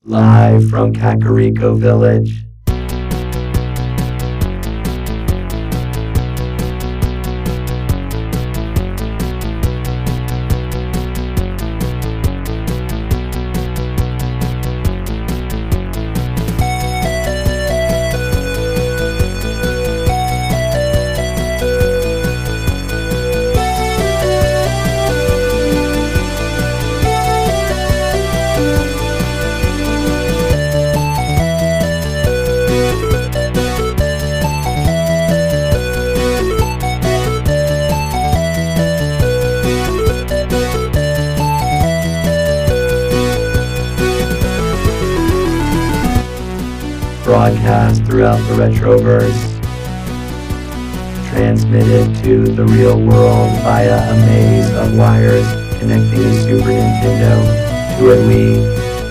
Live from Kakariko Village. Broadcast throughout the Retroverse, transmitted to the real world via a maze of wires connecting a Super Nintendo to a Wii,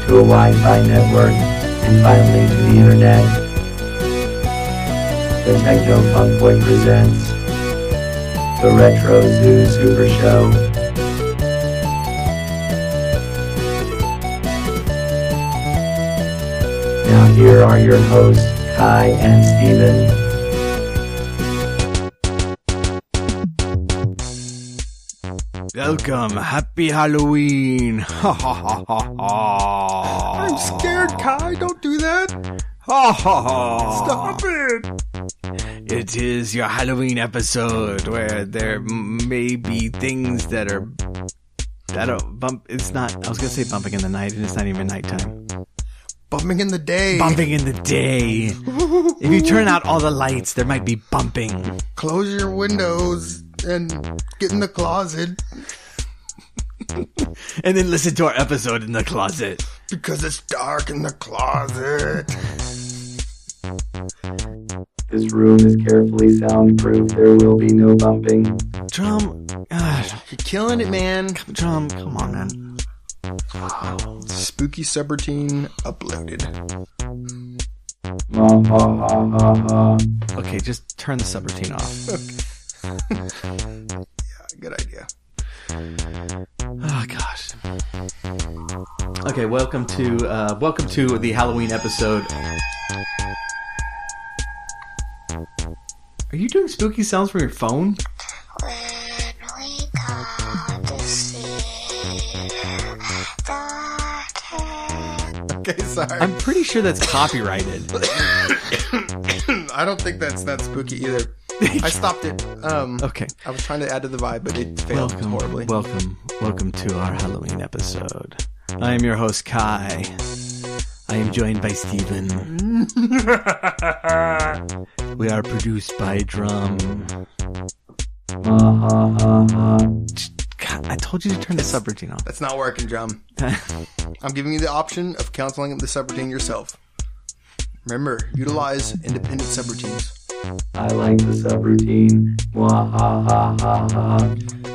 to a Wi-Fi network, and finally to the Internet. The Techno Funk Boy presents the Retro Zoo Super Show. Now here are your hosts, Kai and Steven. Welcome, happy Halloween! Ha ha ha ha ha! I'm scared, Kai. Don't do that. Ha ha ha! Stop it. It is your Halloween episode where there may be things that are bump. It's not. I was gonna say bumping in the night, and it's not even nighttime. Bumping in the day. Bumping in the day. If you turn out all the lights, there might be bumping. Close your windows and get in the closet. And then listen to our episode in the closet. Because it's dark in the closet. This room is carefully soundproof. There will be no bumping. Drum. Gosh. You're killing it, man. Drum, come on, man. Spooky subroutine uploaded. Okay, just turn the subroutine off. Yeah, good idea. Oh gosh. Okay, welcome to the Halloween episode. Are you doing spooky sounds from your phone? When we come to see Okay, sorry. I'm pretty sure that's copyrighted. I don't think that's spooky either. I stopped it. Okay. I was trying to add to the vibe, but it failed horribly. Welcome to our Halloween episode. I am your host, Kai. I am joined by Steven. We are produced by Drum. God, I told you to turn the subroutine off. That's not working, Drum. I'm giving you the option of canceling the subroutine yourself. Remember, utilize independent subroutines. I like the subroutine.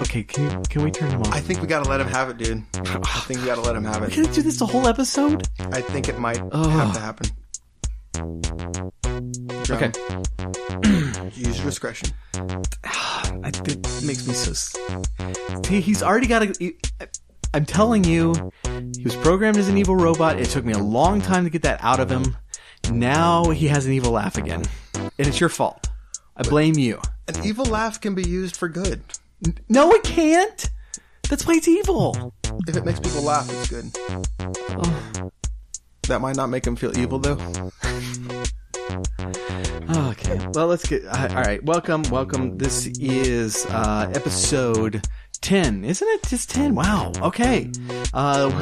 Okay, can we turn him off? I think we gotta let him have it, dude. I think we gotta let him have We're it. gonna do this the whole episode? I think it might have to happen. Drum, Okay. use your discretion. It makes me so... He's already got a... I'm telling you, he was programmed as an evil robot. It took me a long time to get that out of him. Now he has an evil laugh again. And it's your fault. I blame you. An evil laugh can be used for good. No, it can't. That's why it's evil. If it makes people laugh, it's good. Oh. That might not make him feel evil, though. Okay. Well, let's get... All right. Welcome. This is episode 10. Isn't it just 10? Wow. Okay.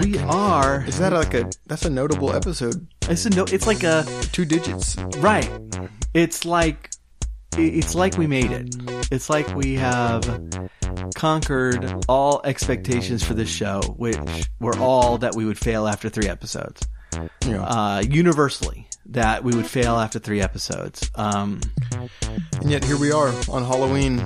We are... Is that that's a notable episode? It's like a... 2 digits. Right. It's like we made it. It's like we have conquered all expectations for this show, which were all that we would fail after 3 episodes. Yeah. Universally, that we would fail after 3 episodes. And yet here we are on Halloween.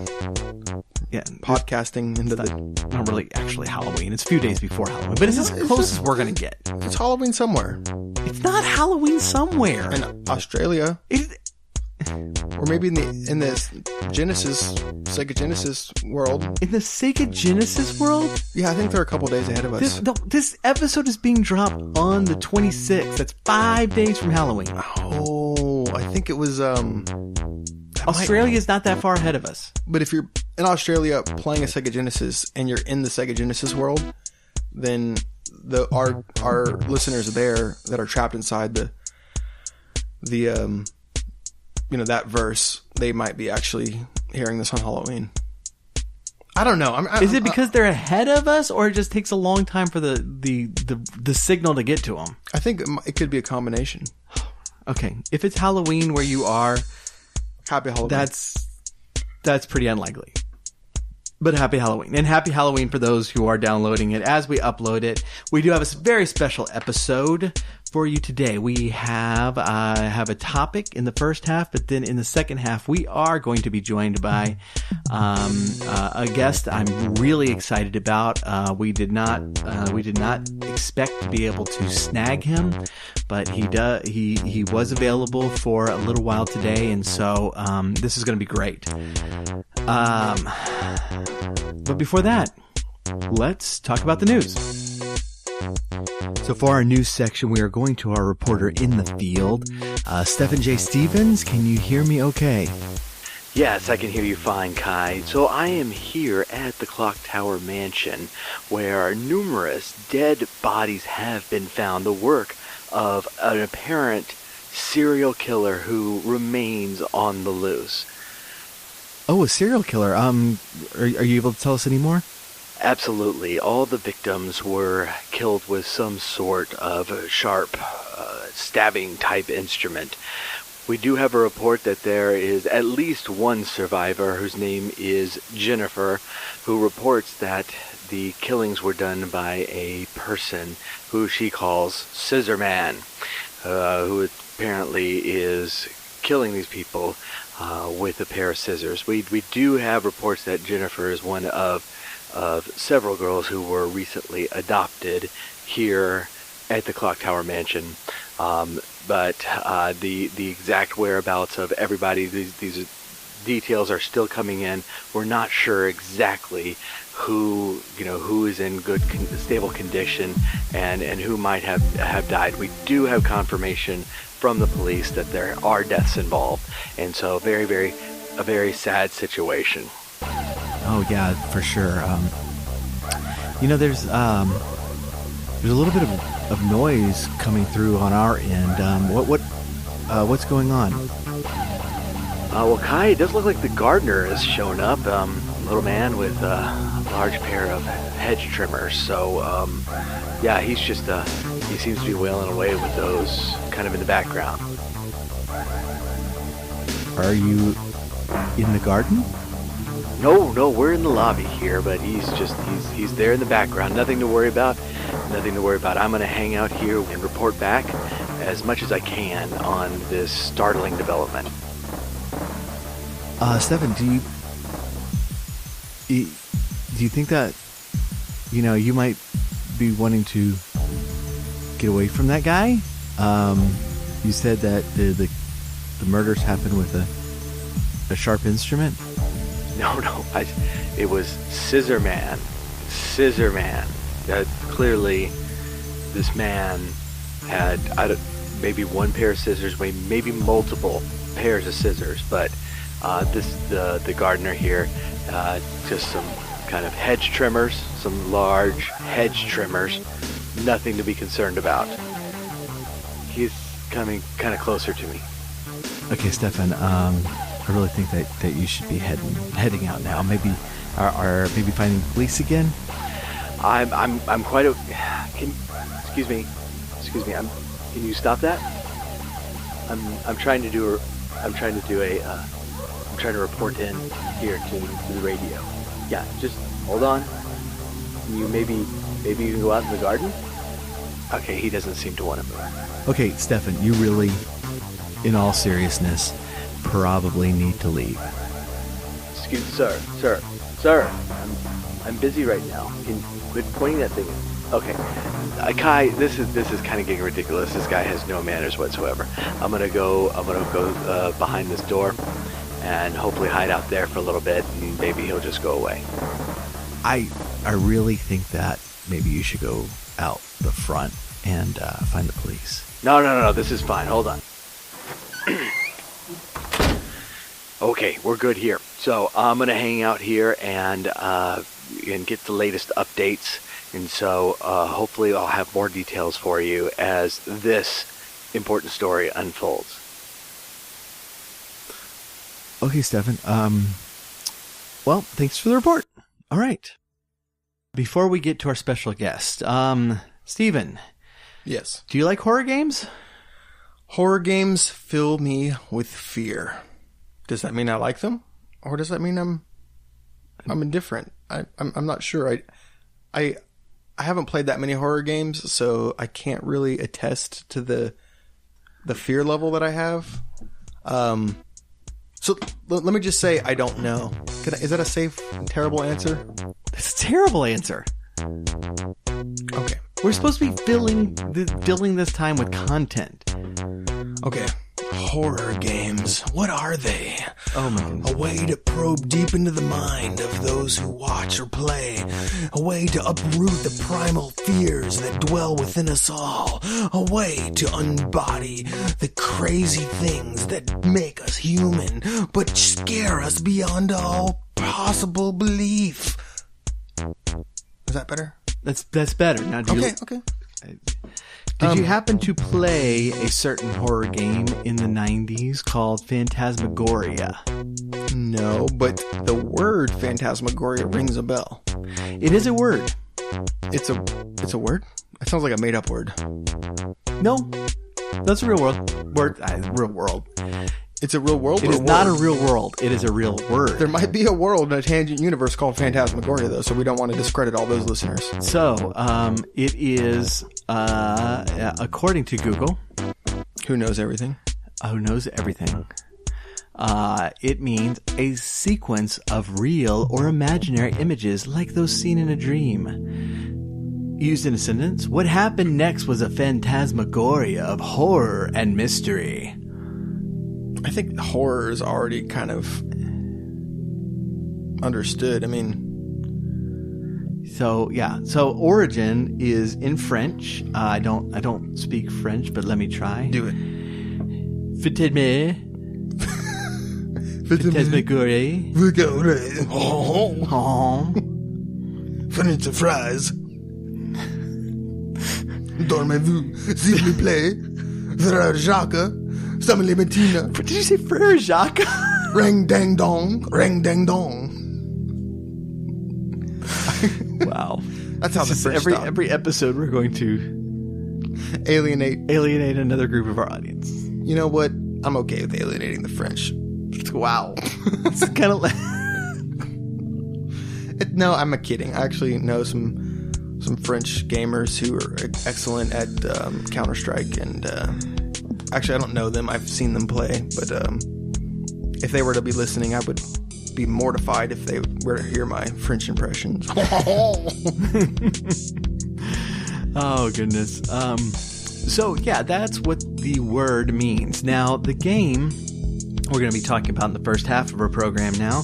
Yeah, podcasting into not really actually Halloween. It's a few days before Halloween, but it's as close as we're gonna get. It's Halloween somewhere. It's not Halloween somewhere. In Australia. Or maybe in the Sega Genesis world. In the Sega Genesis world? Yeah, I think they're a couple days ahead of us. This episode is being dropped on the 26th. That's 5 days from Halloween. Oh, I think it was... Australia is not that far ahead of us. But if you're in Australia playing a Sega Genesis and you're in the Sega Genesis world, then our listeners there that are trapped inside the that verse, they might be actually hearing this on Halloween. I don't know. Is it because they're ahead of us, or it just takes a long time for the signal to get to them? I think it could be a combination. Okay, if it's Halloween where you are, happy Halloween. That's pretty unlikely. But happy Halloween. And happy Halloween for those who are downloading it as we upload it. We do have a very special episode for you today. We have a topic in the first half, but then in the second half, we are going to be joined by a guest I'm really excited about. We did not expect to be able to snag him, but he was available for a little while today, and so this is going to be great. But before that, let's talk about the news. So for our news section, we are going to our reporter in the field, Stephen J. Stevens. Can you hear me okay? Yes, I can hear you fine, Kai. So I am here at the Clock Tower Mansion, where numerous dead bodies have been found, the work of an apparent serial killer who remains on the loose. Oh, a serial killer. Are you able to tell us any more? Absolutely. All the victims were killed with some sort of sharp stabbing type instrument. We do have a report that there is at least one survivor whose name is Jennifer, who reports that the killings were done by a person who she calls Scissor Man, who apparently is killing these people with a pair of scissors. We do have reports that Jennifer is one of several girls who were recently adopted here at the Clock Tower Mansion. But the exact whereabouts of everybody, these details are still coming in. We're not sure exactly who is in good stable condition and who might have died. We do have confirmation from the police that there are deaths involved, and so a very sad situation. Oh yeah, for sure. There's a little bit of noise coming through on our end. What's going on? Well, Kai, it does look like the gardener has shown up. Little man with a large pair of hedge trimmers. So, yeah, he seems to be wailing away with those kind of in the background. Are you in the garden? No, we're in the lobby here, but he's there in the background. Nothing to worry about. I'm going to hang out here and report back as much as I can on this startling development. Stephen, do you think that, you might be wanting to get away from that guy? You said that the murders happened with a sharp instrument? No, it was Scissor Man. Clearly, this man had maybe one pair of scissors, maybe multiple pairs of scissors, but the gardener here, just some kind of hedge trimmers, some large hedge trimmers, nothing to be concerned about. He's coming kind of closer to me. Okay, Stefan, I really think that you should be heading out now. Maybe maybe finding police again. I'm quite excuse me. Can you stop that? I'm trying to report in here to the radio. Yeah, just hold on. Maybe you can go out in the garden? Okay, he doesn't seem to want to move. Okay, Stefan, you really, in all seriousness, probably need to leave. Excuse, sir. I'm busy right now. Can you quit pointing that thing Okay, Kai, this is kind of getting ridiculous. This guy has no manners whatsoever. I'm gonna go behind this door, and hopefully hide out there for a little bit, and maybe he'll just go away. I really think that maybe you should go out the front and find the police. No, this is fine. Hold on. Okay, we're good here. So I'm gonna hang out here and get the latest updates. And so hopefully I'll have more details for you as this important story unfolds. Okay, Stefan. Well, thanks for the report. All right. Before we get to our special guest, Steven. Yes. Do you like horror games? Horror games fill me with fear. Does that mean I like them? Or does that mean I'm indifferent? I'm not sure. I haven't played that many horror games, so I can't really attest to the fear level that I have. So let me just say I don't know. Is that a safe, terrible answer? That's a terrible answer. Okay. We're supposed to be filling this time with content. Okay. Horror games. What are they? Oh my goodness. A way to probe deep into the mind of those who watch or play. A way to uproot the primal fears that dwell within us all. A way to embody the crazy things that make us human, but scare us beyond all possible belief. Is that better? That's better. Now, Okay. Did you happen to play a certain horror game in the 90s called Phantasmagoria? No, but the word Phantasmagoria rings a bell. It is a word. It's a word? It sounds like a made up word. No, that's a real word. Real world. It's a real world? It is not a real world. It is a real word. There might be a world in a tangent universe called Phantasmagoria, though, so we don't want to discredit all those listeners. So, it is, according to Google. Who knows everything? Who knows everything. It means a sequence of real or imaginary images like those seen in a dream. Used in a sentence, what happened next was a phantasmagoria of horror and mystery. I think horror is already kind of understood. I mean... So, yeah. So, origin is in French. I don't speak French, but let me try. Do it. Phantasmagoria. French fries. Dormez-vous, s'il vous plaît. Frère Jacques. Samele Bettina. Did you say Frère Jacques? Ring dang dong. Ring dang dong. Wow. That's how the French stop. Every episode we're going to alienate another group of our audience. You know what? I'm okay with alienating the French. Wow. It's kind of like... No, I'm kidding. I actually know some French gamers who are excellent at Counter-Strike, and actually I don't know them. I've seen them play, but if they were to be listening, I would be mortified if they were to hear my French impressions. Oh, goodness. So, yeah, that's what the word means. Now, the game we're going to be talking about in the first half of our program now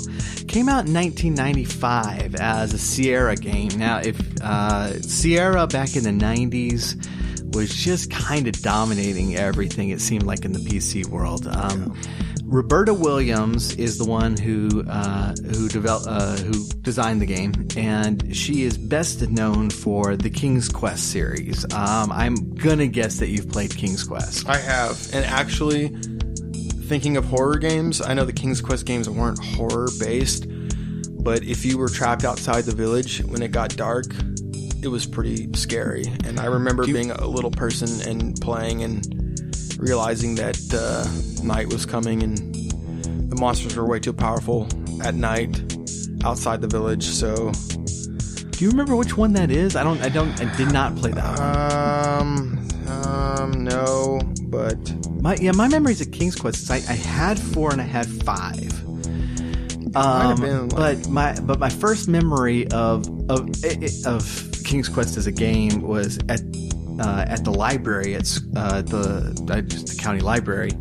came out in 1995 as a Sierra game. Now, if Sierra back in the 90s was just kind of dominating everything, it seemed like, in the PC world. Roberta Williams is the one who designed the game, and she is best known for the King's Quest series. I'm gonna guess that you've played King's Quest. I have, and actually, thinking of horror games, I know the King's Quest games weren't horror based, but if you were trapped outside the village when it got dark, it was pretty scary. And I remember being a little person and playing and realizing that night was coming and the monsters were way too powerful at night outside the village. So, do you remember which one that is? I did not play that one. No, but my memories of King's Quest. I had 4 and I had 5. Might have been but my first memory of King's Quest as a game was at the library, at the county library,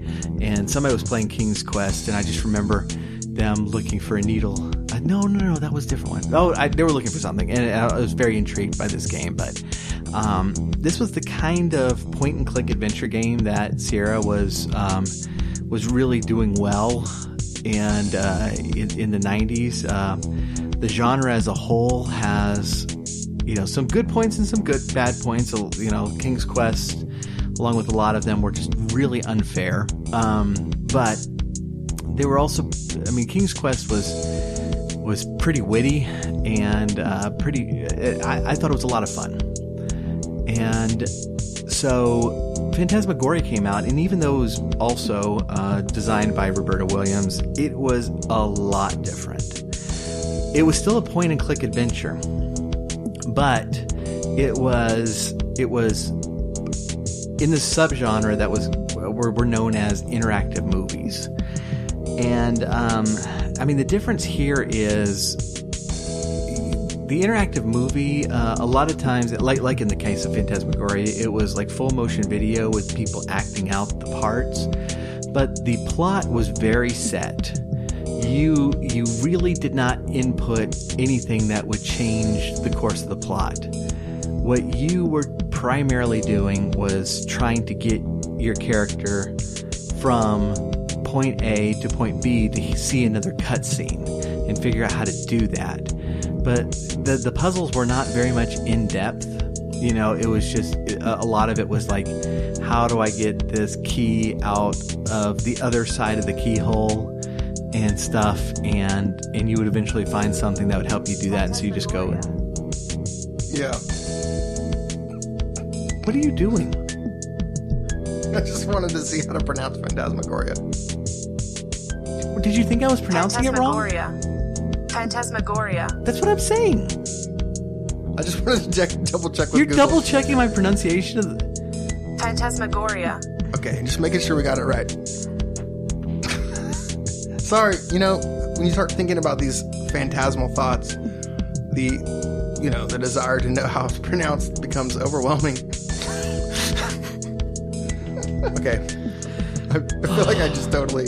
and somebody was playing King's Quest, and I just remember them looking for a needle. No, that was a different one. They were looking for something, and I was very intrigued by this game. But this was the kind of point-and-click adventure game that Sierra was really doing well, and in the 90s, the genre as a whole has some good points and some bad points. King's Quest, along with a lot of them, were just really unfair. But they were also, King's Quest was pretty witty and pretty. I thought it was a lot of fun. And so Phantasmagoria came out, and even though it was also designed by Roberta Williams, it was a lot different. It was still a point-and-click adventure, but it was in the subgenre that were known as interactive movies. And the difference here is the interactive movie. A lot of times, like in the case of Phantasmagoria, it was like full motion video with people acting out the parts, but the plot was very set. You really did not input anything that would change the course of the plot. What you were primarily doing was trying to get your character from point A to point B to see another cutscene and figure out how to do that. But the puzzles were not very much in depth. It was just a lot of it was like, how do I get this key out of the other side of the keyhole and stuff, and you would eventually find something that would help you do that, and so you just go. Yeah. What are you doing? I just wanted to see how to pronounce Phantasmagoria. Did you think I was pronouncing it wrong? Phantasmagoria. That's what I'm saying. I just wanted to double check with You're Google. double checking my pronunciation of the... Phantasmagoria. Okay, just making sure we got it right. Sorry, when you start thinking about these phantasmal thoughts, the desire to know how it's pronounced becomes overwhelming. Okay. I feel like I just totally...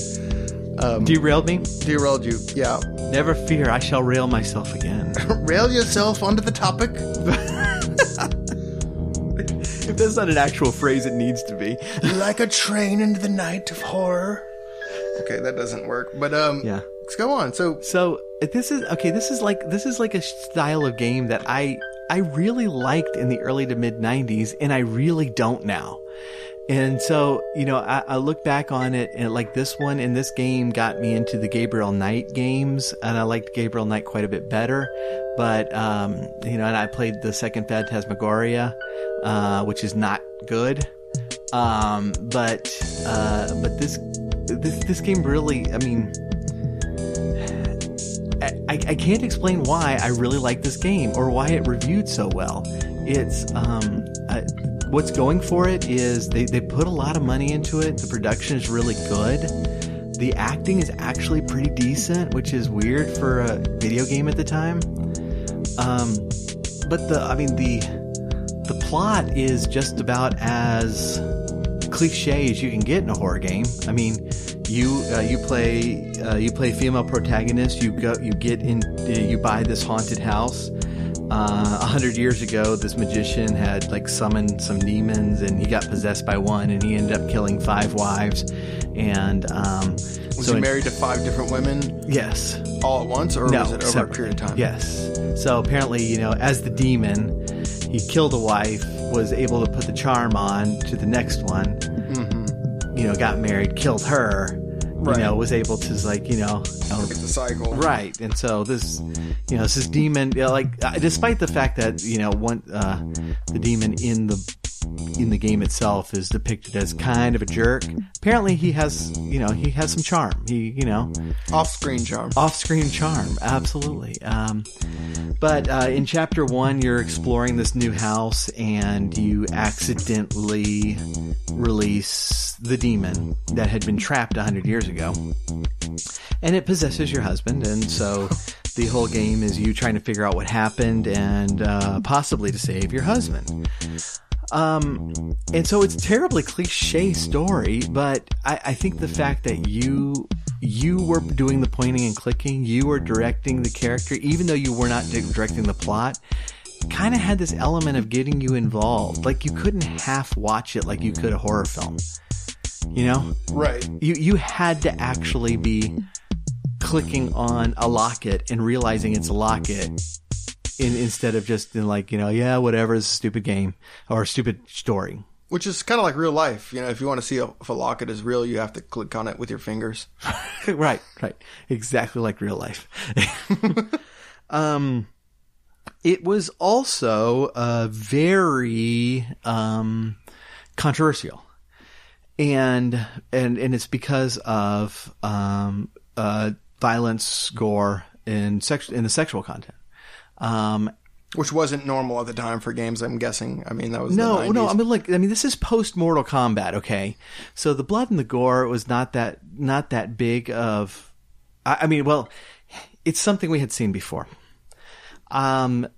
Derailed me? Derailed you, yeah. Never fear, I shall rail myself again. Rail yourself onto the topic? If that's not an actual phrase, it needs to be. Like a train into the night of horror. Okay, that doesn't work. But yeah, let's go on. So this is like a style of game that I really liked in the early to mid 90s, and I really don't now. And so, I look back on it, and like this one and this game got me into the Gabriel Knight games, and I liked Gabriel Knight quite a bit better. But, and I played the second Phantasmagoria, which is not good. But this game really, I can't explain why I really like this game or why it reviewed so well. It's, what's going for it is they put a lot of money into it. The production is really good. The acting is actually pretty decent, which is weird for a video game at the time. But the plot is just about as cliche as you can get in a horror game. You play female protagonist. You buy this haunted house. 100 years ago, this magician had summoned some demons, and he got possessed by one, and he ended up killing 5 wives. And was he married to 5 different women? Yes. All at once, or was it over separately. a period of time? Yes. So apparently, as the demon, he killed a wife, was able to put the charm on to the next one. Mm-hmm. Got married, killed her. Right. Was able to look at the cycle. Right. And so this demon, despite the fact that, the demon in the game itself is depicted as kind of a jerk, apparently he has some charm. Off-screen charm. Off-screen charm. Absolutely. But in chapter 1, you're exploring this new house, and you accidentally release the demon that had been trapped 100 years ago, and it possesses your husband. And so the whole game is you trying to figure out what happened and possibly to save your husband. And so it's a terribly cliche story, but I think the fact that you were doing the pointing and clicking, you were directing the character, even though you were not directing the plot, kind of had this element of getting you involved. Like you couldn't half watch it like you could a horror film. You know? Right. You had to actually be clicking on a locket and realizing it's a locket instead of just like, yeah, whatever, it's a stupid game or a stupid story. Which is kind of like real life. If you want to see if a locket is real, you have to click on it with your fingers. Right. Exactly like real life. It was also very controversial. And it's because of violence, gore, and the sexual content. Which wasn't normal at the time for games, I'm guessing. I mean, that was no. the 90s. This is post Mortal Kombat, okay? So the blood and the gore was not that big of. It's something we had seen before. And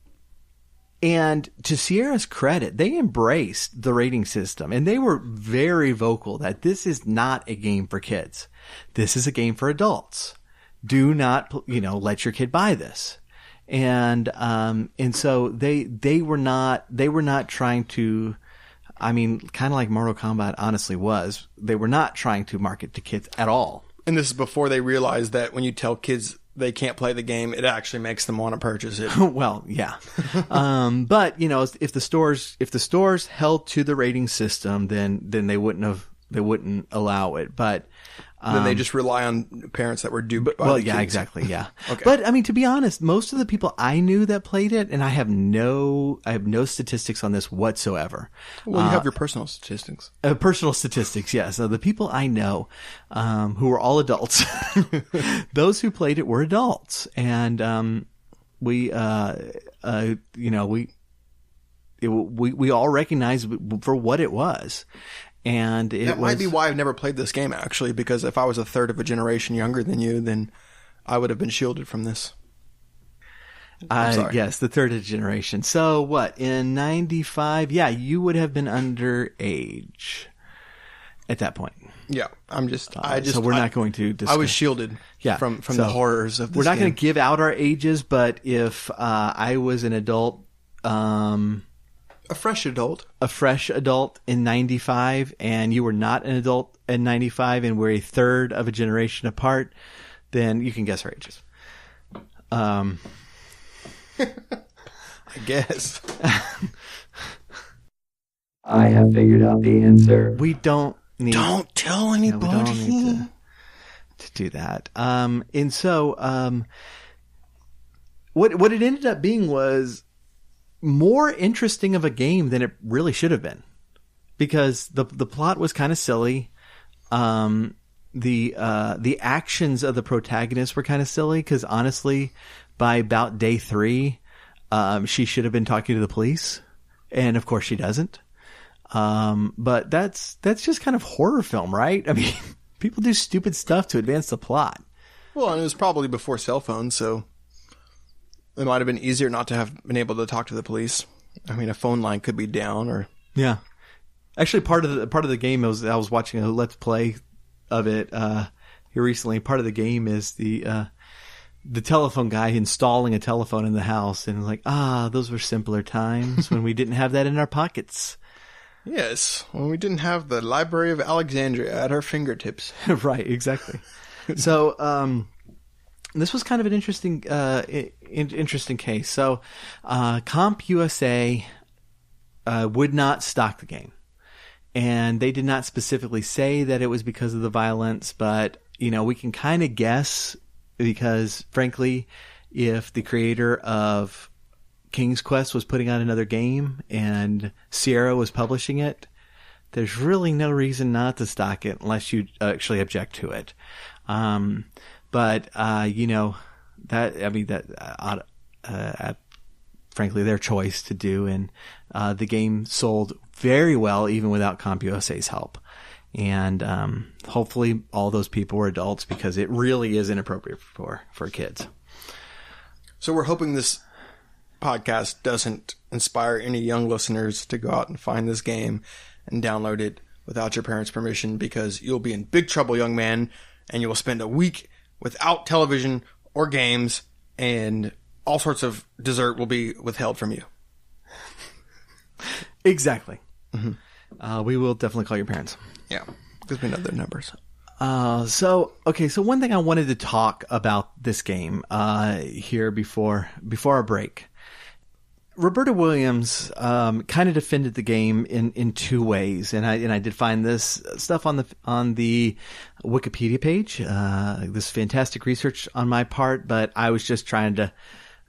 to Sierra's credit, they embraced the rating system, and they were very vocal that this is not a game for kids. This is a game for adults. Do not, let your kid buy this. And so they were not trying to, kind of like Mortal Kombat honestly was, they were not trying to market to kids at all. And this is before they realized that when you tell kids they can't play the game, it actually makes them want to purchase it. Well, yeah. But if the stores held to the rating system, then they wouldn't allow it. But then they just rely on parents that were duped by the kids. Exactly, yeah. Okay. But to be honest, most of the people I knew that played it, and I have no statistics on this whatsoever. Well, you have your personal statistics. Personal statistics, yes. So the people I know, who were all adults, those who played it were adults, and we all recognized for what it was. And that might be why I've never played this game, actually, because if I was a third of a generation younger than you, then I would have been shielded from this. Yes, the third of generation. So what, in 95? Yeah, you would have been underage at that point. Yeah, so we're not going to discuss. I was shielded from the horrors of this We're not game. going to give out our ages, but if I was an adult... A fresh adult in 95, and you were not an adult in 95, and we're a third of a generation apart, then you can guess our ages. I guess. I have figured out the answer. We don't need... Don't tell anybody. We don't need to do that. And so, what it ended up being was more interesting of a game than it really should have been, because the plot was kind of silly. The actions of the protagonist were kind of silly, because honestly, by about day 3, she should have been talking to the police, and of course she doesn't. But that's just kind of horror film, right? People do stupid stuff to advance the plot. Well, and it was probably before cell phones, so it might have been easier not to have been able to talk to the police. A phone line could be down, or yeah. Actually, part of the game I was watching a let's play of it here recently. Part of the game is the telephone guy installing a telephone in the house, and like, those were simpler times when we didn't have that in our pockets. Yes, when we didn't have the Library of Alexandria at our fingertips. Right, exactly. So, this was kind of an interesting case. So, CompUSA would not stock the game, and they did not specifically say that it was because of the violence, but we can kind of guess, because frankly, if the creator of King's Quest was putting out another game and Sierra was publishing it, there's really no reason not to stock it unless you actually object to it. But frankly, their choice to do, and the game sold very well even without CompUSA's help. And hopefully all those people were adults, because it really is inappropriate for kids. So we're hoping this podcast doesn't inspire any young listeners to go out and find this game and download it without your parents' permission, because you'll be in big trouble, young man, and you will spend a week without television or games, and all sorts of dessert will be withheld from you. Exactly. We will definitely call your parents. Yeah, because we know their numbers. So one thing I wanted to talk about this game here before our break. Roberta Williams kind of defended the game in two ways, and I did find this stuff on the Wikipedia page. This fantastic research on my part, but I was just trying to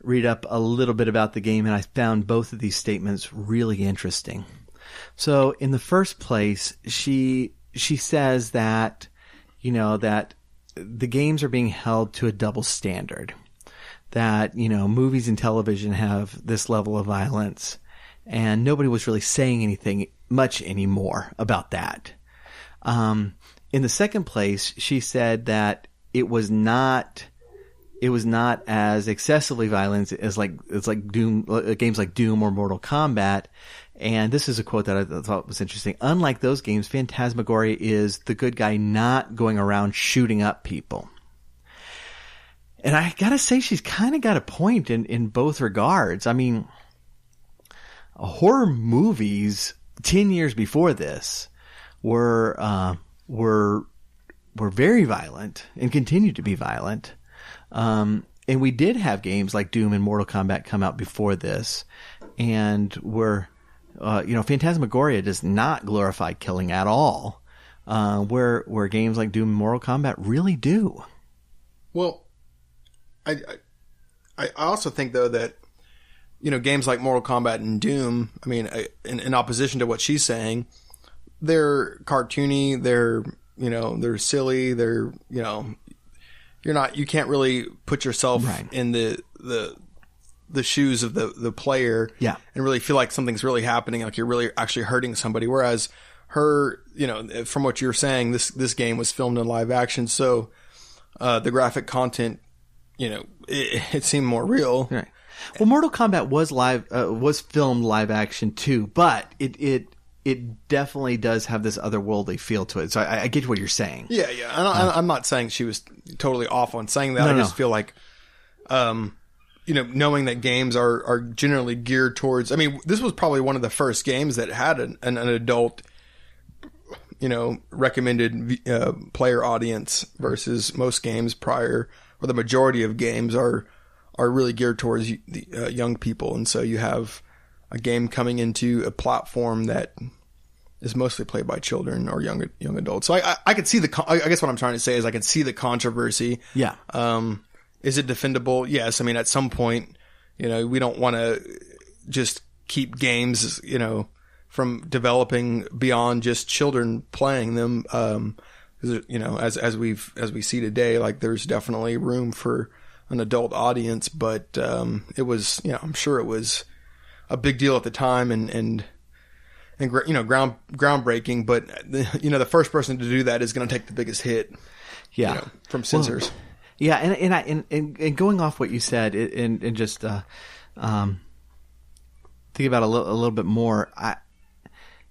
read up a little bit about the game, and I found both of these statements really interesting. So in the first place, she says that, that the games are being held to a double standard. That, movies and television have this level of violence, and nobody was really saying anything much anymore about that. In the second place, she said that it was not as excessively violent as games like Doom or Mortal Kombat. And this is a quote that I thought was interesting. Unlike those games, Phantasmagoria is the good guy not going around shooting up people. And I gotta say, she's kind of got a point in both regards. I mean, horror movies 10 years before this were very violent and continue to be violent. And we did have games like Doom and Mortal Kombat come out before this, and Phantasmagoria does not glorify killing at all, where games like Doom and Mortal Kombat really do. Well, I also think, though, that, games like Mortal Kombat and Doom, I mean, in opposition to what she's saying, they're cartoony, they're silly, they're, you can't really put yourself in the shoes of the player, and really feel like something's really happening, like you're really actually hurting somebody. Whereas her, from what you're saying, this game was filmed in live action, so the graphic content, it seemed more real. Right. Well, Mortal Kombat was filmed live action too, but it definitely does have this otherworldly feel to it. So I get what you're saying. Yeah. I'm not saying she was totally off on saying that. I just feel like, knowing that games are generally geared towards. I mean, this was probably one of the first games that had an adult, recommended player audience versus most games prior, or the majority of games are really geared towards the young people. And so you have a game coming into a platform that is mostly played by children or young adults. So I could see I guess what I'm trying to say is I can see the controversy. Yeah. Is it defendable? Yes. I mean, at some point, we don't want to just keep games, from developing beyond just children playing them. As we see today, like there's definitely room for an adult audience, but it was, I'm sure it was a big deal at the time and groundbreaking. But the first person to do that is going to take the biggest hit. Yeah, from censors. Well, yeah, and going off what you said, and just think about a little bit more.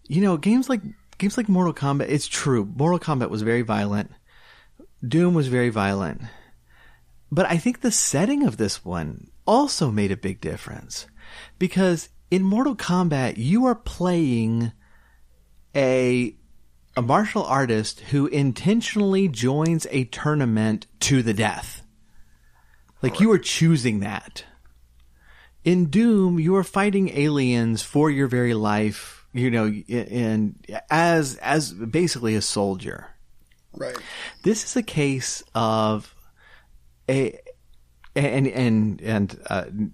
Games like Mortal Kombat. It's true. Mortal Kombat was very violent. Doom was very violent. But I think the setting of this one also made a big difference, because in Mortal Kombat you are playing a martial artist who intentionally joins a tournament to the death. Like, you are choosing that. In Doom, you are fighting aliens for your very life, and as basically a soldier. Right. This is a case of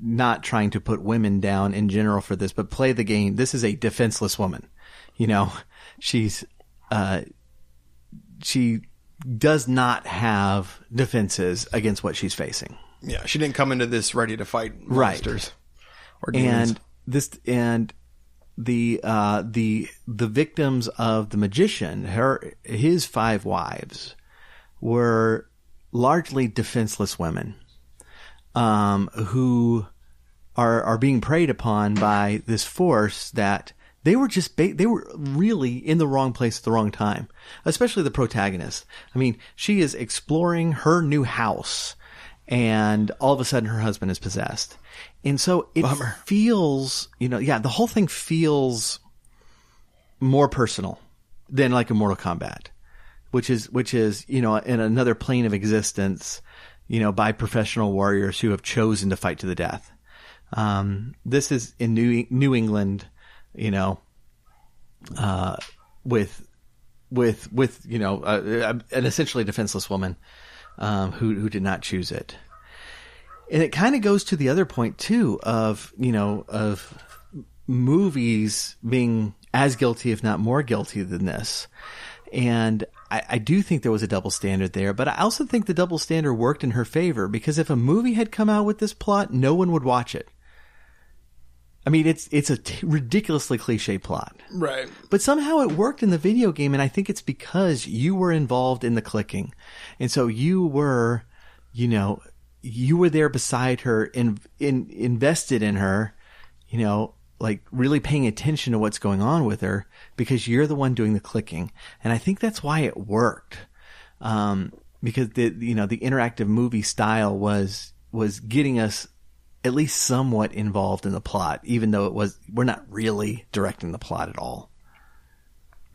not trying to put women down in general for this, but play the game. This is a defenseless woman. She does not have defenses against what she's facing. Yeah, she didn't come into this ready to fight monsters or demons. And the victims of the magician, his 5 wives, were largely defenseless women. who are being preyed upon by this force that they were they were really in the wrong place at the wrong time, especially the protagonist. I mean, she is exploring her new house, and all of a sudden her husband is possessed. And so it feels, the whole thing feels more personal than like a Mortal Kombat, which is, in another plane of existence, by professional warriors who have chosen to fight to the death. This is in New England, with an essentially defenseless woman, who did not choose it. And it kind of goes to the other point too of movies being as guilty, if not more guilty than this. And I do think there was a double standard there, but I also think the double standard worked in her favor, because if a movie had come out with this plot, no one would watch it. I mean, it's a ridiculously cliche plot. Right. But somehow it worked in the video game, and I think it's because you were involved in the clicking. And so you were there beside her, invested in her, like really paying attention to what's going on with her, because you're the one doing the clicking. And I think that's why it worked. Because the interactive movie style was getting us at least somewhat involved in the plot, even though we're not really directing the plot at all.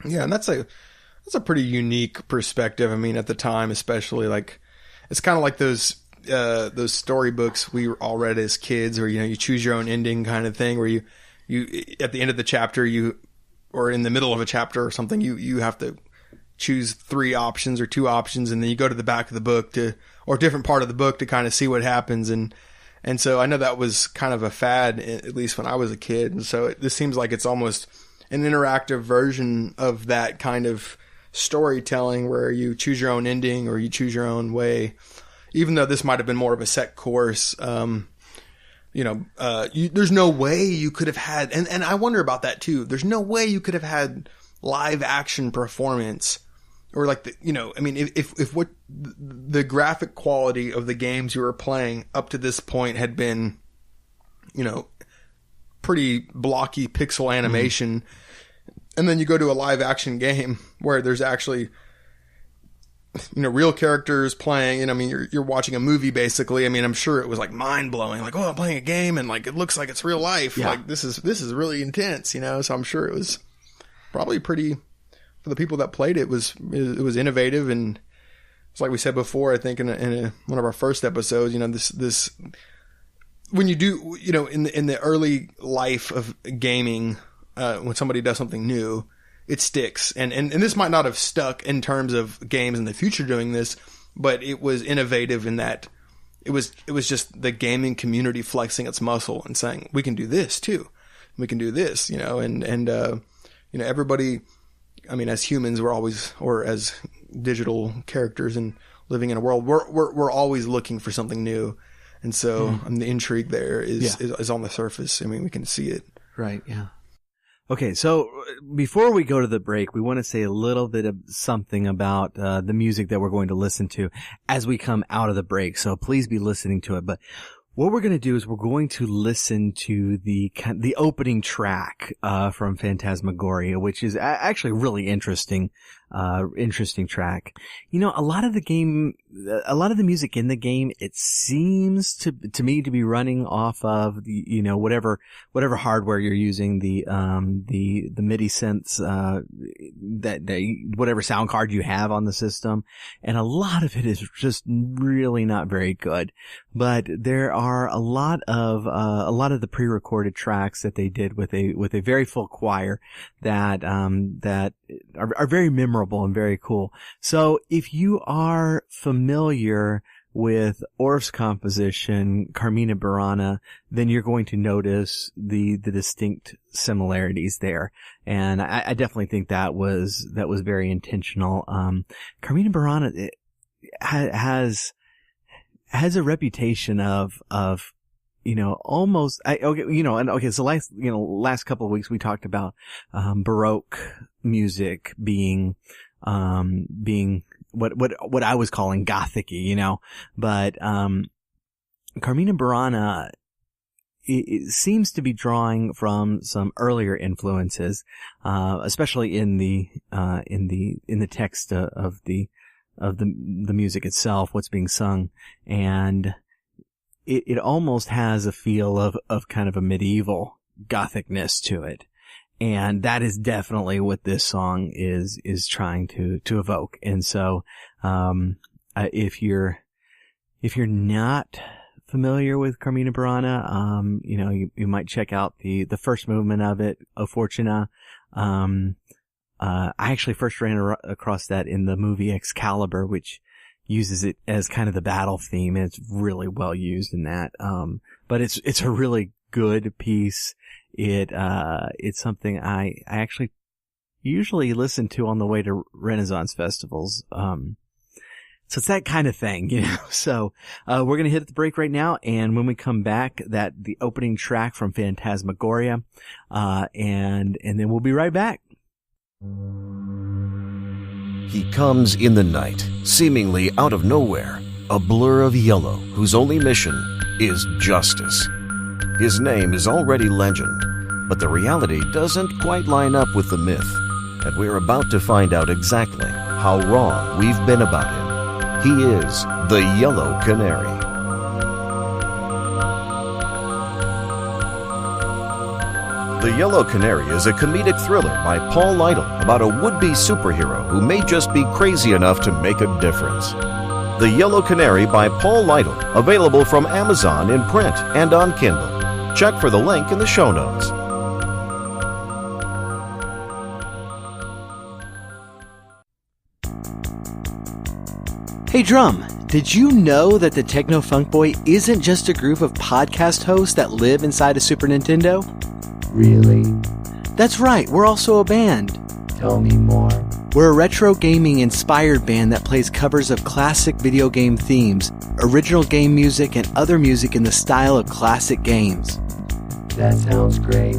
Yeah. And that's a pretty unique perspective. I mean, at the time, especially, like, it's kind of like those storybooks we all read as kids, where, you choose your own ending kind of thing, where you at the end of the chapter, or in the middle of a chapter or something, you have to choose 3 options or 2 options. And then you go to the back of the book or a different part of the book to kind of see what happens. And so I know that was kind of a fad, at least when I was a kid. And so this seems like it's almost an interactive version of that kind of storytelling, where you choose your own ending or you choose your own way. Even though this might have been more of a set course, there's no way you could have had, and I wonder about that too. There's no way you could have had live action performance, or like if what the graphic quality of the games you were playing up to this point had been, pretty blocky pixel animation, and then you go to a live action game where there's actually, real characters playing, and I mean, you're watching a movie basically. I mean, I'm sure it was like mind blowing, like, oh, I'm playing a game and like it looks like it's real life. Yeah. Like this is really intense, So I'm sure it was probably pretty, for the people that played it was innovative, and it's like we said before, I think in one of our first episodes, this when you do, in the early life of gaming, when somebody does something new, it sticks. And this might not have stuck in terms of games in the future doing this, but it was innovative in that it was just the gaming community flexing its muscle and saying, we can do this too. We can do this, everybody, I mean, as humans, we're always, or as digital characters and living in a world, we're always looking for something new. And so the intrigue there is on the surface. I mean, we can see it. Right. Yeah. Okay, so before we go to the break, we want to say a little bit of something about the music that we're going to listen to as we come out of the break. So please be listening to it. But what we're going to do is we're going to listen to the opening track from Phantasmagoria, which is actually really interesting track. A lot of the music in the game, it seems to me to be running off of the, whatever hardware you're using, the MIDI synths, whatever sound card you have on the system. And a lot of it is just really not very good. But there are a lot of the pre-recorded tracks that they did with a very full choir that are very memorable and very cool. So if you are familiar with Orff's composition, Carmina Burana, then you're going to notice the distinct similarities there. And I definitely think that was very intentional. Carmina Burana has a reputation of almost, so last couple of weeks we talked about, Baroque music being what I was calling Gothic-y, but, Carmina Burana it seems to be drawing from some earlier influences, especially in the text of the music itself, what's being sung, and it almost has a feel of kind of a medieval gothicness to it, and that is definitely what this song is trying to evoke. And so, if you're not familiar with Carmina Burana, you might check out the first movement of it, O Fortuna. I actually first ran across that in the movie Excalibur, which uses it as kind of the battle theme, and it's really well used in that. But it's a really good piece. It's something I actually usually listen to on the way to Renaissance festivals. So it's that kind of thing, So, we're going to hit the break right now. And when we come back, the opening track from Phantasmagoria, and then we'll be right back. He comes in the night, seemingly out of nowhere, a blur of yellow whose only mission is justice. His name is already legend, but the reality doesn't quite line up with the myth, and we're about to find out exactly how wrong we've been about him. He is the Yellow Canary. The Yellow Canary is a comedic thriller by Paul Lytle about a would-be superhero who may just be crazy enough to make a difference. The Yellow Canary by Paul Lytle, available from Amazon in print and on Kindle. Check for the link in the show notes. Hey Drum, did you know that the Techno Funk Boy isn't just a group of podcast hosts that live inside a Super Nintendo? Really? That's right, we're also a band. Tell me more. We're a retro gaming inspired band that plays covers of classic video game themes, original game music, and other music in the style of classic games. That sounds great.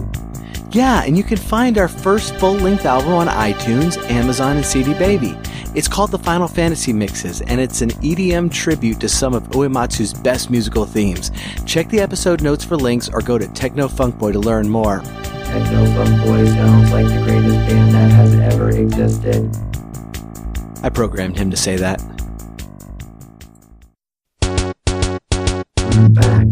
Yeah, and you can find our first full-length album on iTunes, Amazon, and CD Baby. It's called the Final Fantasy Mixes, and it's an EDM tribute to some of Uematsu's best musical themes. Check the episode notes for links or go to Techno Funk Boy to learn more. Techno Funk Boy sounds like the greatest band that has ever existed. I programmed him to say that. We're back.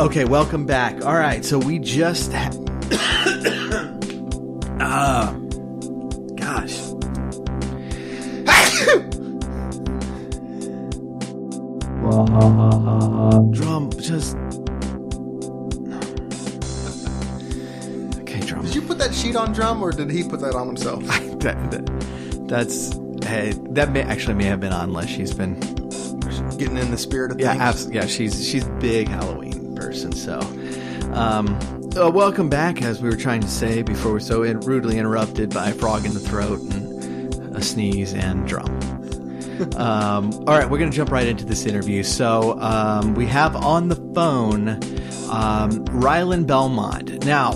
Okay, welcome back. All right, so we just gosh. Drum, just okay, drum. Did you put that sheet on Drum, or did he put that on himself? That may have been on, unless she's been Getting in the spirit of things. yeah. She's a big Halloween person. So, welcome back. As we were trying to say before, we're so rudely interrupted by a frog in the throat and a sneeze and drum. All right, we're going to jump right into this interview. So, we have on the phone Rylan Belmont. Now,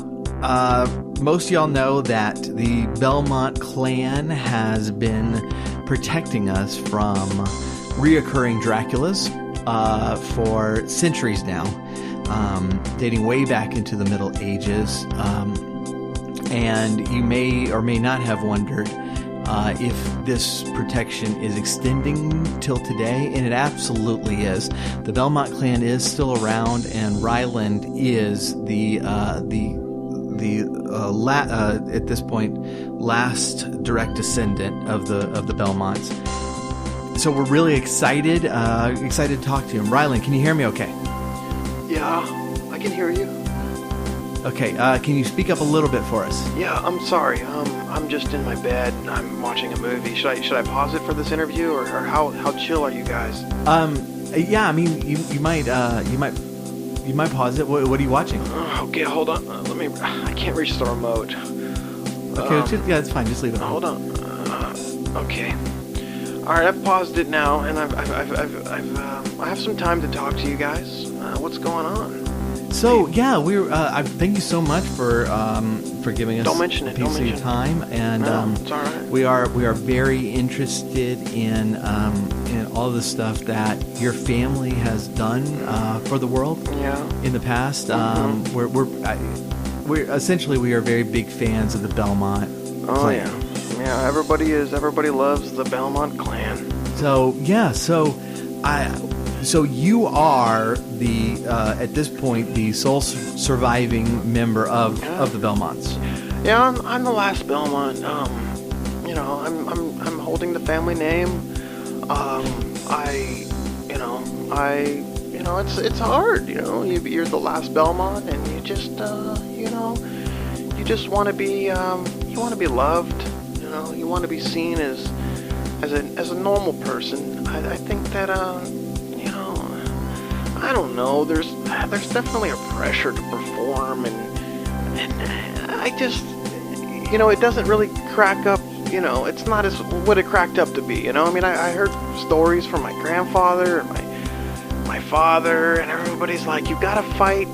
most of y'all know that the Belmont Clan has been protecting us from reoccurring Draculas for centuries now, dating way back into the Middle Ages. And you may or may not have wondered if this protection is extending till today, and it absolutely is. The Belmont Clan is still around, and Ryland is at this point last direct descendant of the Belmonts. So we're really excited to talk to him. Ryland, can you hear me okay? Yeah, I can hear you. Okay, can you speak up a little bit for us? Yeah, I'm sorry. I'm just in my bed and I'm watching a movie. Should I pause it for this interview, or how chill are you guys? Yeah, I mean, you might pause it. What are you watching? Okay, hold on. I can't reach the remote. Okay, yeah, it's fine. Just leave it on. Hold on. Okay. All right, I've paused it now, and I have some time to talk to you guys. What's going on? So yeah, thank you so much for giving us a piece of your time, and it's all right. we are very interested in all the stuff that your family has done for the world. Yeah. In the past, we're essentially we are very big fans of the Belmont Oh Clan. yeah, everybody loves the Belmont Clan. So yeah, so you are the at this point the sole surviving member of the Belmonts. Yeah, I'm the last Belmont. I'm holding the family name. It's hard. You're the last Belmont, and you just want to be loved. You want to be seen as a normal person. I think that I don't know. There's definitely a pressure to perform, and I just it doesn't really crack up. It's not as what it cracked up to be. I heard stories from my grandfather and my father, and everybody's like, you've got to fight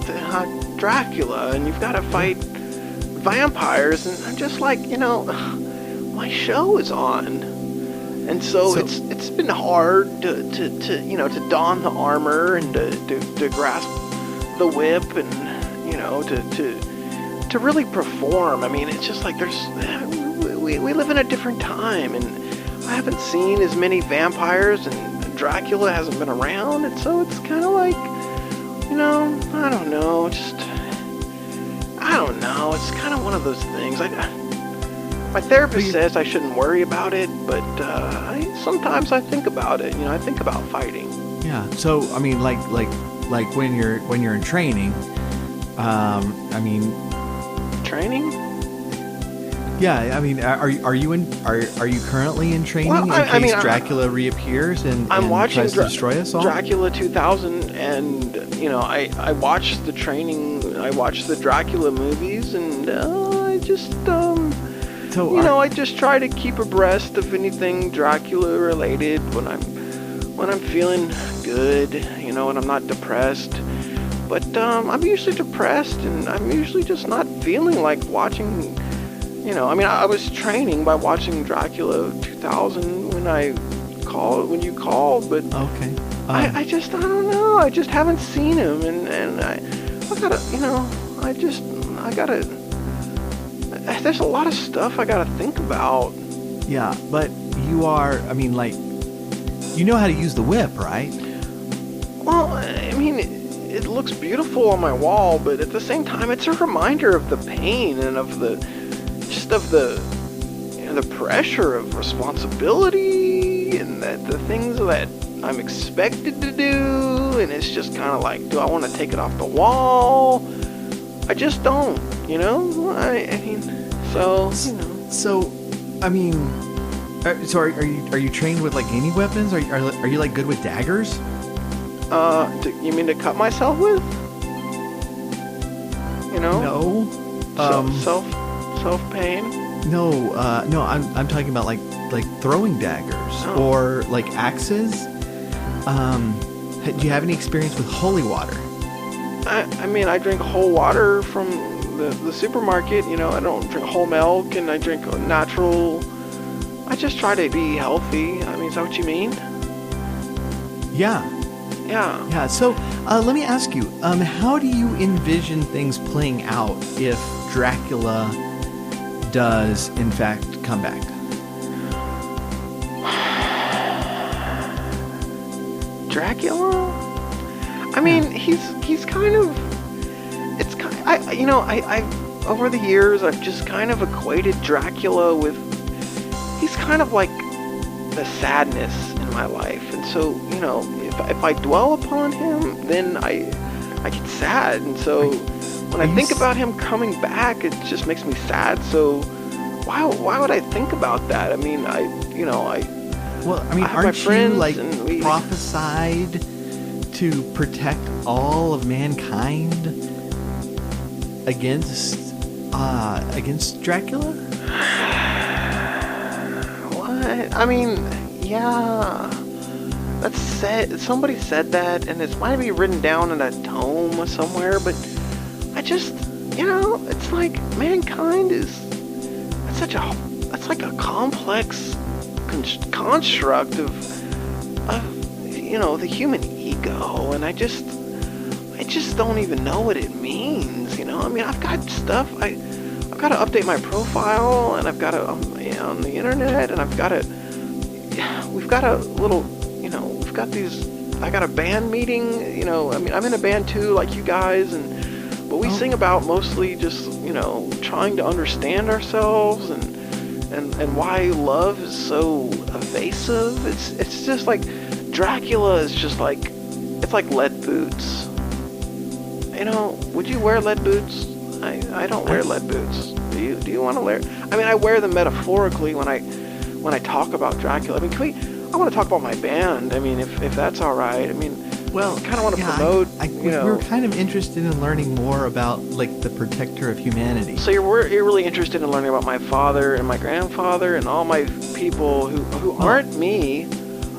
Dracula, and you've got to fight vampires, and I'm just like, my show is on. And so it's been hard to don the armor and to grasp the whip and to really perform. I mean, it's just like we live in a different time, and I haven't seen as many vampires, and Dracula hasn't been around, and so it's kind of like I don't know. It's kind of one of those things. My therapist says I shouldn't worry about it, but sometimes I think about it. I think about fighting. Yeah. So I mean, like when you're in training, Training? Yeah. I mean, are you currently in training in case Dracula reappears and watching tries to destroy us all? Dracula 2000, and I watched the training. I watched the Dracula movies, and I just I just try to keep abreast of anything Dracula related when I'm feeling good, when I'm not depressed. But I'm usually depressed, and I'm usually just not feeling like watching. I was training by watching Dracula 2000 when you called, but okay. I don't know. I just haven't seen him, and I gotta. There's a lot of stuff I gotta think about. Yeah, but you are. I mean, you know how to use the whip, right? Well, it looks beautiful on my wall, but at the same time, it's a reminder of the pain and of the pressure of responsibility and the things that I'm expected to do, and it's just kind of like, do I want to take it off the wall? I just don't, you know. I mean, so you know. So, I mean, so are you trained with like any weapons? Are you like good with daggers? You mean to cut myself with? You know? No. Self pain. No. I'm talking about like throwing daggers or like axes. Do you have any experience with holy water? I mean, I drink whole water from the supermarket. You know, I don't drink whole milk, and I drink natural. I just try to be healthy. I mean, is that what you mean? Yeah. Yeah. Yeah. So let me ask you, how do you envision things playing out if Dracula does in fact come back? Dracula? I mean, he's kind of. It's kind. I over the years I've just kind of equated Dracula with. He's kind of like the sadness in my life, and so you know, if I dwell upon him, then I get sad, and so when I think about him coming back, it just makes me sad. So why would I think about that? I mean, Well, I mean, aren't you like prophesied to protect all of mankind against Dracula? What? I mean, yeah. That's said. Somebody said that, and it might be written down in a tome somewhere. But I just, it's like mankind is. That's like a complex construct of the human ego, and I just don't even know what it means. I mean, I've got stuff. I've got to update my profile, and I've got to on the internet, and we've got a little, we've got these. I got a band meeting. I mean, I'm in a band too, like you guys, but we sing about mostly just trying to understand ourselves and why love is so evasive. It's just like Dracula is just like, it's like lead boots. Would you wear lead boots? I don't wear lead boots. Do you want to wear? I mean, I wear them metaphorically when I talk about Dracula. I mean, I want to talk about my band. I mean, if that's all right. I mean, well, I kind of want to promote. We're kind of interested in learning more about like the protector of humanity. So you're really interested in learning about my father and my grandfather and all my people who aren't me.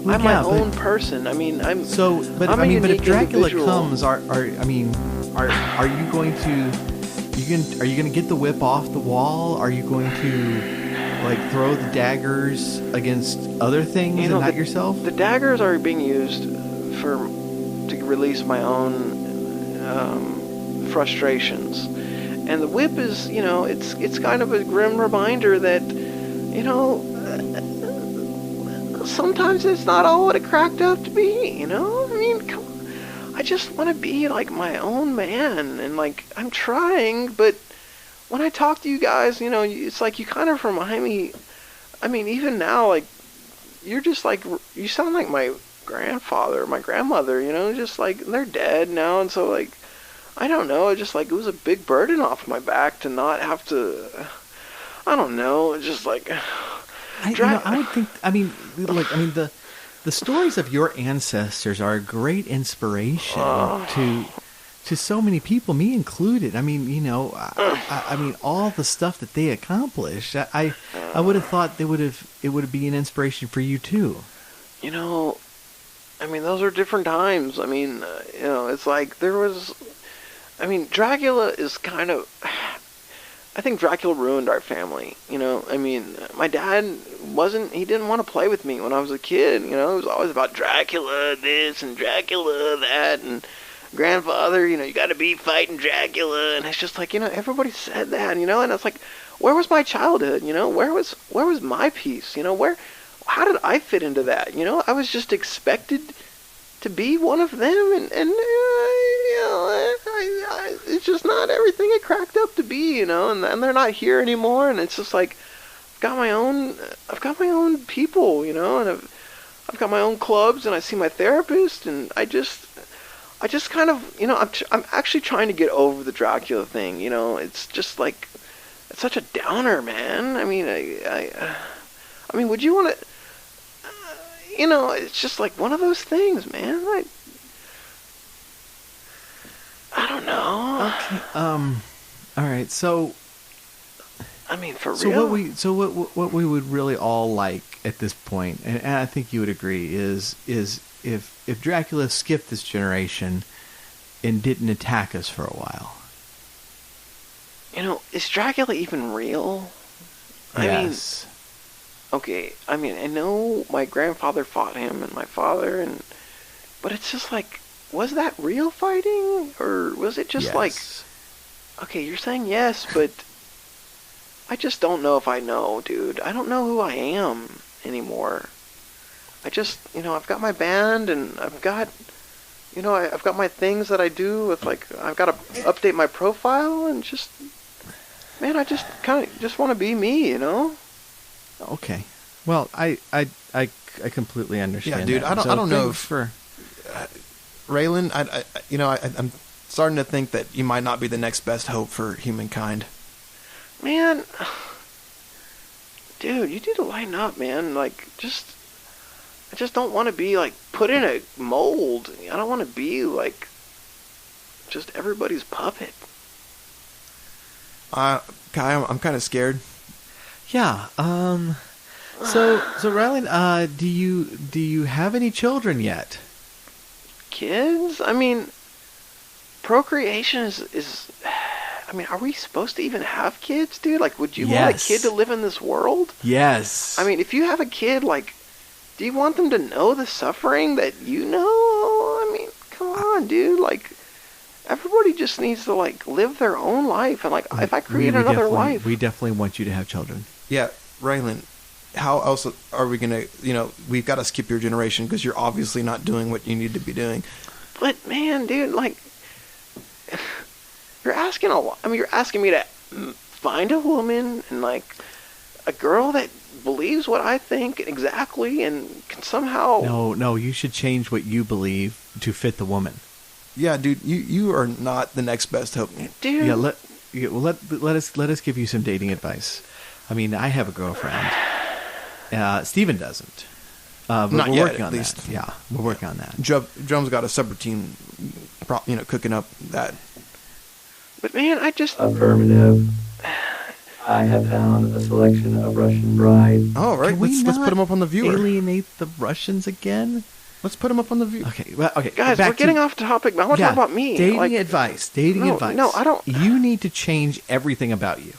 I'm my own person. I mean, I'm. So, but I'm but if Dracula comes, are you going to? Are you going to get the whip off the wall? Are you going to like throw the daggers against other things and not yourself? The daggers are being used to release my own frustrations, and the whip is, it's kind of a grim reminder that, sometimes it's not all what it cracked up to be. I mean, come on. I just want to be like my own man, and like I'm trying, but when I talk to you guys, it's like you kind of remind me. I mean, even now, like you're just like, you sound like my grandfather, my grandmother, just like they're dead now, and so like I don't know, just like it was a big burden off my back to not have to. I don't know, just like I would think. I mean, the stories of your ancestors are a great inspiration to so many people, me included. I mean, I mean, all the stuff that they accomplished. I would have thought it would be an inspiration for you too. I mean, those are different times. I mean, it's like there was. I mean, Dracula is kind of. I think Dracula ruined our family. I mean, my dad he didn't want to play with me when I was a kid. It was always about Dracula this and Dracula that, and grandfather, you got to be fighting Dracula, and it's just like, everybody said that, and it's like, where was my childhood? Where was my piece? How did I fit into that? I was just expected to be one of them, and it's just not everything it cracked up to be, you know, and they're not here anymore, and it's just like I've got my own people, you know, and I've got my own clubs, and I see my therapist, and I just kind of, you know, I'm actually trying to get over the Dracula thing, you know. It's just like, it's such a downer, man. I mean, I mean, would you want to, you know, it's just like one of those things, man. I don't know. Okay. All right. So, I mean, for so real. what we would really all like at this point, and I think you would agree, is if Dracula skipped this generation and didn't attack us for a while. You know, is Dracula even real? Yes. Okay, I mean, I know my grandfather fought him and my father, but it's just like, was that real fighting? Or was it just like, okay, you're saying yes, but I just don't know if I know, dude. I don't know who I am anymore. I just, you know, I've got my band, and I've got, you know, I've got my things that I do with, like, I've got to update my profile, and just, man, I just kind of just want to be me, you know? Okay. Well, I completely understand. Yeah, dude. That. I don't know if for Raylan. I'm starting to think that you might not be the next best hope for humankind. Man, dude, you need to lighten up, man. Like, I just don't want to be, like, put in a mold. I don't want to be, like, just everybody's puppet. Kai, I'm kind of scared. Yeah. So Rylan, do you have any children yet? Kids? I mean, procreation is I mean, are we supposed to even have kids, dude? Like, would you want a kid to live in this world? Yes. I mean, if you have a kid, like, do you want them to know the suffering that you know? I mean, come on, dude. Like, everybody just needs to, like, live their own life. And, like, if I create another life. We definitely want you to have children. Yeah, Raylan, how else are we going to, you know, we've got to skip your generation because you're obviously not doing what you need to be doing. But, man, dude, like, you're asking a lot. I mean, you're asking me to find a woman and, like, a girl that believes what I think exactly and can somehow... No, you should change what you believe to fit the woman. Yeah, dude, you are not the next best hope. Dude. Yeah, let us give you some dating advice. I mean, I have a girlfriend. Steven doesn't. But not we're yet, working at on least. that. Yeah, we're working on that. Drum's got a separate team, you know, cooking up that. But man, I just... Affirmative. I have found a selection of Russian brides. Oh, right. Let's put them up on the viewer. Alienate the Russians again? Let's put them up on the viewer. Okay, well, okay. Guys, we're getting off topic. I want to talk about me. Dating advice. No, I don't... You need to change everything about you.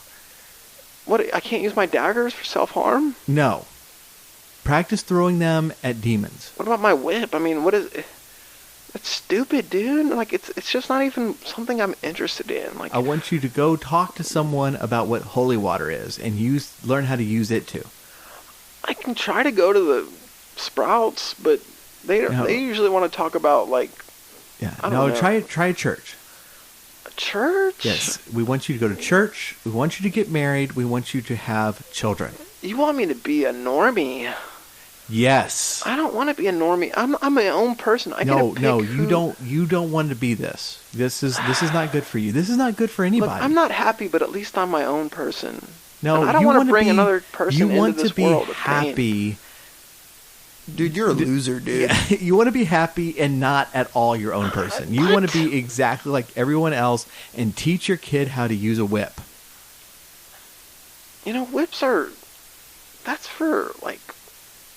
What? I can't use my daggers for self-harm? No. Practice throwing them at demons. What about my whip? I mean, what is... That's stupid, dude. Like, it's just not even something I'm interested in. Like, I want you to go talk to someone about what holy water is and learn how to use it too. I can try to go to the Sprouts, but they usually want to talk about, like... Yeah. I don't know. Try a church. A church? Yes. We want you to go to church. We want you to get married. We want you to have children. You want me to be a normie? Yes. I don't want to be a normie. I'm my own person. No, you don't. You don't want to be this. This is not good for you. This is not good for anybody. Look, I'm not happy, but at least I'm my own person. No, and I don't want to bring another person into this world of pain. You want to be happy. Dude, you're a loser, dude. Yeah, you want to be happy and not at all your own person. You want to be exactly like everyone else and teach your kid how to use a whip. You know, whips are... That's for, like...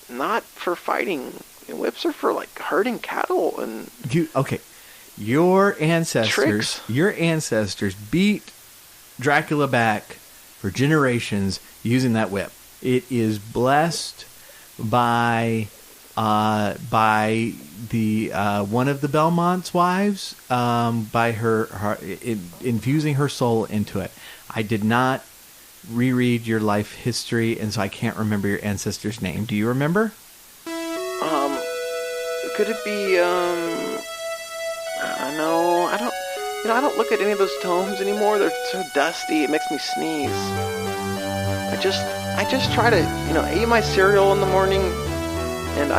Not for fighting. Whips are for, like, herding cattle and... Your ancestors... Tricks. Your ancestors beat Dracula back for generations using that whip. It is blessed by the one of the Belmont's wives, by her infusing her soul into it. I did not reread your life history, and so I can't remember your ancestor's name. Do you remember? Could it be, No, I don't. I don't look at any of those tomes anymore. They're so dusty. It makes me sneeze. I just try to, eat my cereal in the morning, and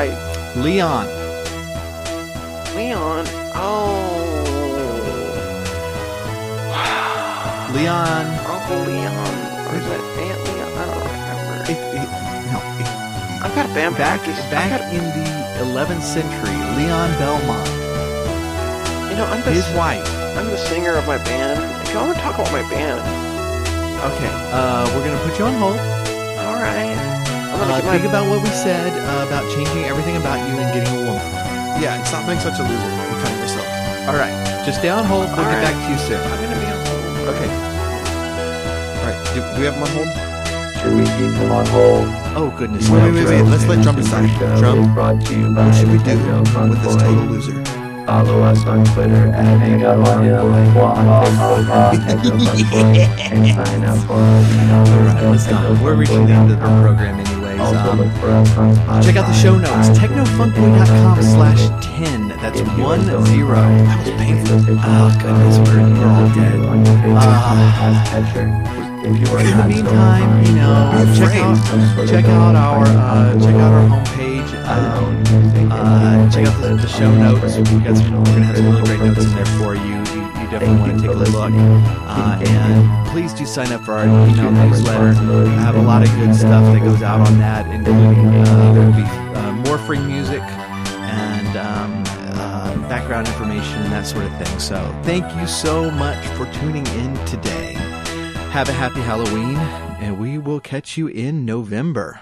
Leon. Oh. Leon. Uncle Leon. Or is that Aunt Leon? I don't remember. I've got a band Back practice. in the 11th century, Leon Belmont. His wife. I'm the singer of my band. I want to talk about my band. Okay, we're gonna put you on hold. All right. Think about what we said about changing everything about you and getting a woman. Yeah, and stop being such a loser. I'm trying yourself. All right, just stay on hold. We'll get back to you soon. I'm gonna be on hold. Okay. All right. Do we have him on hold? Should we keep them on hold? Oh goodness! Wait. Let's let Drum decide. Drum. Brought to you by What should we do Nintendo with this Fun total Boy. loser? Follow us on Twitter at HangoutOnHill on Facebook at TechnoFunBoy, and sign up for our email list at Let's not. We're reaching the end of our program anyways. Also look for us on Spotify. Check out the show notes, technofunkboy.com/10. That's 10. That was painful. Oh goodness, we're all dead. In In the meantime, check out our homepage. Check out the show notes. We're gonna have some really great notes in there for you. You definitely want to take a look. And please do sign up for our email newsletter. I have a lot of good stuff that goes out on that, including there will be more free music and background information and that sort of thing. So thank you so much for tuning in today. Have a happy Halloween, and we will catch you in November.